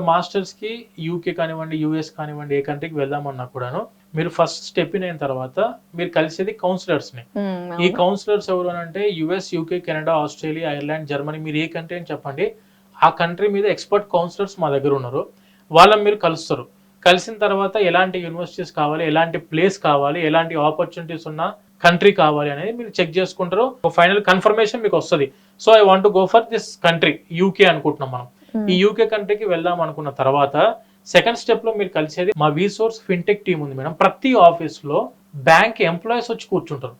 Masters కి UK కానివ్వండి, US కానివ్వండి, ఏ కంట్రీకి వెళ్దామన్నా కూడాను మీరు ఫస్ట్ స్టెప్ ఇన్ అయిన తర్వాత మీరు కలిసేది కౌన్సిలర్స్ ని. ఈ కౌన్సిలర్స్ ఎవరు అంటే US, UK, Canada, Australia, Ireland, Germany, మీరు ఏ కంట్రీ అని చెప్పండి, ఆ కంట్రీ మీద ఎక్స్పర్ట్ కౌన్సిలర్స్ మా దగ్గర ఉన్నారు. వాళ్ళని మీరు కలుస్తారు. కలిసిన తర్వాత ఎలాంటి యూనివర్సిటీస్ కావాలి, ఎలాంటి ప్లేస్ కావాలి, ఎలాంటి ఆపర్చునిటీస్ ఉన్న కంట్రీ కావాలి అనేది మీరు చెక్ చేసుకుంటారు. ఫైనల్ కన్ఫర్మేషన్ మీకు వస్తుంది. So I want go for this country, UK అనుకుంటున్నాం మనం. ఈ యూకే కంట్రీకి వెళ్దాం అనుకున్న తర్వాత సెకండ్ స్టెప్ లో మీరు కలిసేది మా వీసోర్స్ ఫిన్టెక్ టీమ్ ఉంది మేడం. ప్రతి ఆఫీస్ లో బ్యాంక్ ఎంప్లాయీస్ వచ్చి కూర్చుంటారు.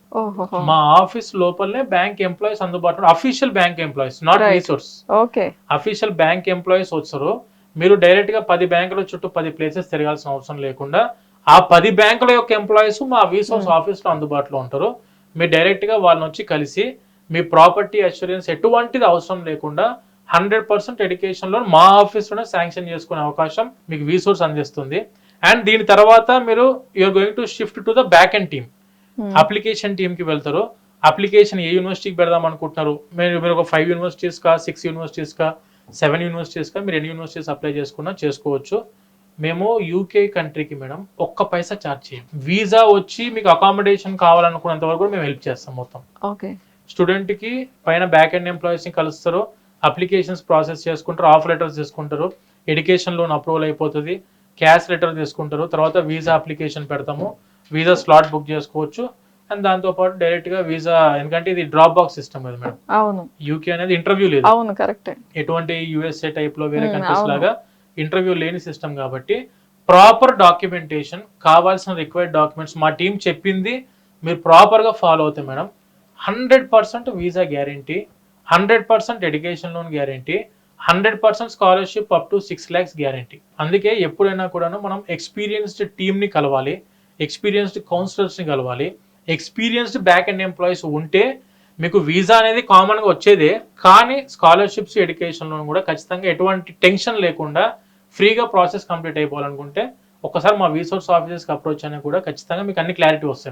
మా ఆఫీస్ లోపలనే బ్యాంక్ ఎంప్లాయీస్ అందుబాటులో, official bank employees, not వీసోర్స్. Official bank employees వచ్చారు. మీరు డైరెక్ట్ గా 10 బ్యాంకుల చుట్టూ 10 ప్లేసెస్ తిరగాల్సిన అవసరం లేకుండా ఆ 10 బ్యాంకుల యొక్క ఎంప్లాయీస్ మా వీసోర్స్ ఆఫీస్ లో అందుబాటులో ఉంటారు. మీరు డైరెక్ట్ గా వాళ్ళని వచ్చి కలిసి మీ ప్రాపర్టీ అష్యూరెన్స్ ఎటువంటిది అవసరం లేకుండా 100% ఎడ్యుకేషన్ లోన్ మా ఆఫీస్ లోనే శాంక్షన్ చేసుకునే అవకాశం మీకు వీసోర్స్ అందిస్తుంది. అండ్ దీని తర్వాత మీరు you're going to shift to the back end team. Application team కి వెళ్తారు. అప్లికేషన్ ఏ యూనివర్సిటీకి పెడదాం అనుకుంటున్నారు, మీరు ఒక 5 యూనివర్సిటీస్ కా, 6 యూనివర్సిటీస్ కా, 7 యూనివర్సిటీస్ కా, మీరు ఎన్ని యూనివర్సిటీస్ అప్లై చేసుకున్నా చేసుకోవచ్చు. మేము యూకే కంట్రీకి మేడం ఒక్క పైసా ఛార్జ్ చేయం. వీసా వచ్చి మీకు అకామిడేషన్ కావాలనుకున్నంత వరకు మేము హెల్ప్ చేస్తాం మొత్తం. స్టూడెంట్ కి పైన బ్యాక్ అండ్ ఎంప్లాయీస్ ని కలుస్తారు, అప్లికేషన్స్ ప్రాసెస్ చేసుకుంటారు, ఆఫర్ లెటర్స్ తీసుకుంటారు, ఎడ్యుకేషన్ లోన్ అప్రూవల్ అయిపోతుంది, క్యాష్ లెటర్ తీసుకుంటారు, తర్వాత వీసా అప్లికేషన్ పెడతాము, వీసా స్లాట్ బుక్ చేసుకోవచ్చు. అండ్ దాంతో పాటు డైరెక్ట్ గా వీసా, ఎందుకంటే ఇది డ్రాప్ బాక్స్ సిస్టమ్ కదా మేడం. అవును, యూకే అనేది ఇంటర్వ్యూ లేదు. అవును, కరెక్ట్. ఎటువంటి యుఎస్ఏ టైప్ లో వేరే కంట్రీస్ లాగా ఇంటర్వ్యూ లేని సిస్టమ్ కాబట్టి ప్రాపర్ డాక్యుమెంటేషన్, కావాల్సిన రిక్వైర్డ్ డాక్యుమెంట్స్ మా టీం చెప్పింది మీరు ప్రాపర్ గా ఫాలో అవుతాయి madam. 100% visa guarantee, 100% education loan guarantee, 100% scholarship up to 6 lakhs guarantee. అందుకే ఎప్పుడైనా కూడాను మనం ఎక్స్పీరియన్స్డ్ టీమ్ ని కలవాలి, ఎక్స్పీరియన్స్డ్ కౌన్సిలర్స్ ని కలవాలి, ఎక్స్పీరియన్స్డ్ బ్యాక్ అండ్ ఎంప్లాయీస్ ఉంటే మీకు వీసా అనేది కామన్ గా వచ్చేదే, కానీ స్కాలర్షిప్స్, ఎడ్యుకేషన్ లోన్ కూడా ఖచ్చితంగా ఎటువంటి టెన్షన్ లేకుండా ఫ్రీగా ప్రాసెస్ కంప్లీట్ అయిపోవాలనుకుంటే ఒకసారి మా వీసోర్స్ ఆఫీసెస్కి అప్రోచ్ అయినా కూడా ఖచ్చితంగా మీకు అన్ని క్లారిటీ వస్తాయి మేడం.